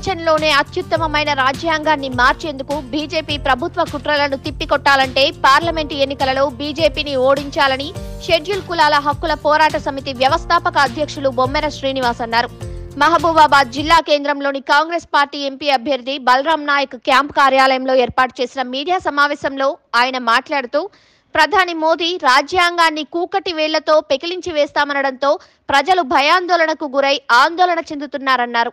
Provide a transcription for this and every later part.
ప్రపంచంలోనే అత్యుత్తమమైన రాజ్యాంగాన్ని మార్చేందుకు బీజేపీ ప్రభుత్వ కుట్రలను తిప్పికొట్టాలంటే పార్లమెంటు ఎన్నికలలో బీజేపీని ఓడించాలని షెడ్యూల్ కులాల హక్కుల పోరాట సమితి వ్యవస్థాపక అధ్యక్షులు బొమ్మెర శ్రీనివాస్ అన్నారు. మహబూబాబాద్ జిల్లా కేంద్రంలోని కాంగ్రెస్ పార్టీ ఎంపీ అభ్యర్థి బలరాం నాయక్ క్యాంప్ కార్యాలయంలో ఏర్పాటు చేసిన మీడియా సమావేశంలో ఆయన మాట్లాడుతూ ప్రధాని మోదీ రాజ్యాంగాన్ని కూకటి వేళ్లతో పెకిలించి వేస్తామనడంతో ప్రజలు భయాందోళనకు గురై ఆందోళన చెందుతున్నారన్నారు.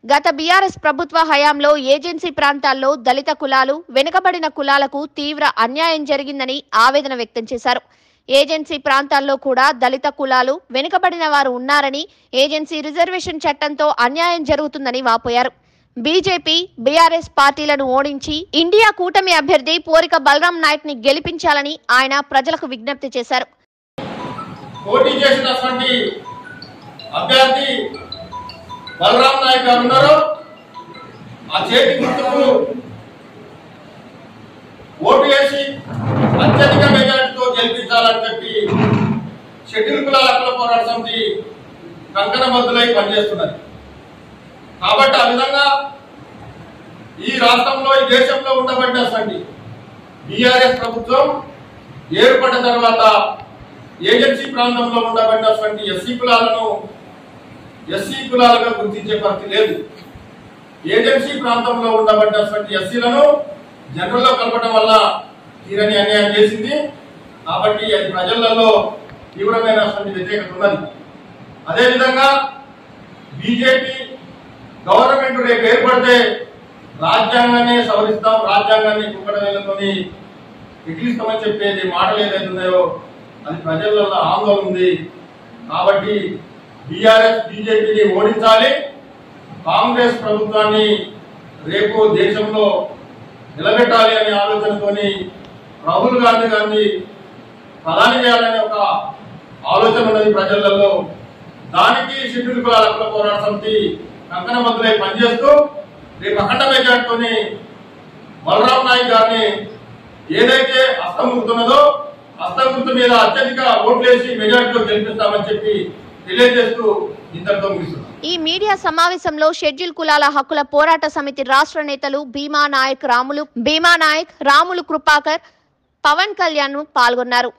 గత బీఆర్ఎస్ ప్రభుత్వ హయాంలో ఏజెన్సీ ప్రాంతాల్లో దళిత కులాలు, వెనుకబడిన కులాలకు తీవ్ర అన్యాయం జరిగిందని ఆవేదన వ్యక్తం చేశారు. ఏజెన్సీ ప్రాంతాల్లో కూడా దళిత కులాలు, వెనుకబడిన వారు ఉన్నారని, ఏజెన్సీ రిజర్వేషన్ చట్టంతో అన్యాయం జరుగుతుందని వాపోయారు. బీజేపీ, బీఆర్ఎస్ పార్టీలను ఓడించి ఇండియా కూటమి అభ్యర్థి పోరిక బలరాం నాయక్ ని గెలిపించాలని ఆయన ప్రజలకు విజ్ఞప్తి చేశారు. పోటీ చేసినటువంటి అభ్యర్థి బలరాం నాయక్ గారు ఉన్నారు. ఆ చేతి గుర్తుకు ఓటు వేసి అత్యధిక మెజారిటీతో గెలిపించాలని చెప్పి షెడ్యూల్ కులాల హక్కుల పోరాట సమితి కంకణబద్దులై పనిచేస్తున్నది. కాబట్టి ఆ విధంగా ఈ రాష్ట్రంలో, ఈ దేశంలో ఉండబడినటువంటి బీఆర్ఎస్ ప్రభుత్వం ఏర్పడిన తర్వాత ఏజెన్సీ ప్రాంతంలో ఉండబడినటువంటి ఎస్సీ కులాలను ఎస్సీ కులాలుగా గుర్తించే పరిస్థితి లేదు. ఏజెన్సీ ప్రాంతంలో ఉండబడినటువంటి ఎస్సీలను జనరల్లో కలపడం వల్ల తీరని అన్యాయం చేసింది. కాబట్టి అది ప్రజలలో తీవ్రమైనటువంటి వ్యతిరేకత ఉన్నది. అదేవిధంగా బీజేపీ గవర్నమెంట్ రేపు ఏర్పడితే రాజ్యాంగాన్ని సవరిస్తాం, రాజ్యాంగాన్ని కుక్కడవేళ్లతోని ఎక్కిస్తామని చెప్పేది మాటలు ఏదైతే ఉన్నాయో అది ప్రజలలో ఆందోళన ఉంది. కాబట్టి బీఆర్ఎస్ బీజేపీని ఓడించాలి, కాంగ్రెస్ ప్రభుత్వాన్ని రేపు దేశంలో నిలబెట్టాలి అనే ఆలోచనతోని రాహుల్ గాంధీ గారిని ప్రధాని చేయాలనే ఒక ఆలోచన ఉన్నది ప్రజలలో. దానికి షెడ్యూల్ కులాల హక్కుల పోరాట సమితి కంకణబద్దులై పనిచేస్తూ రేపు అఖండ మెజార్టీతోని బలరాం నాయక్ గారిని ఏదైతే హస్తముతున్నదో హస్తముక్తి మీద అత్యధిక ఓట్లేసి మెజార్టీతో గెలిపిస్తామని చెప్పి తెలియజేస్తూ ఇంతటితో ముగిస్తున్నాం. ఈ మీడియా సమావేశంలో షెడ్యూల్ కులాల హక్కుల పోరాట సమితి రాష్ట్ర నేతలు భీమా నాయక్, రాములు కృపాకర్, పవన్ కళ్యాణ్ పాల్గొన్నారు.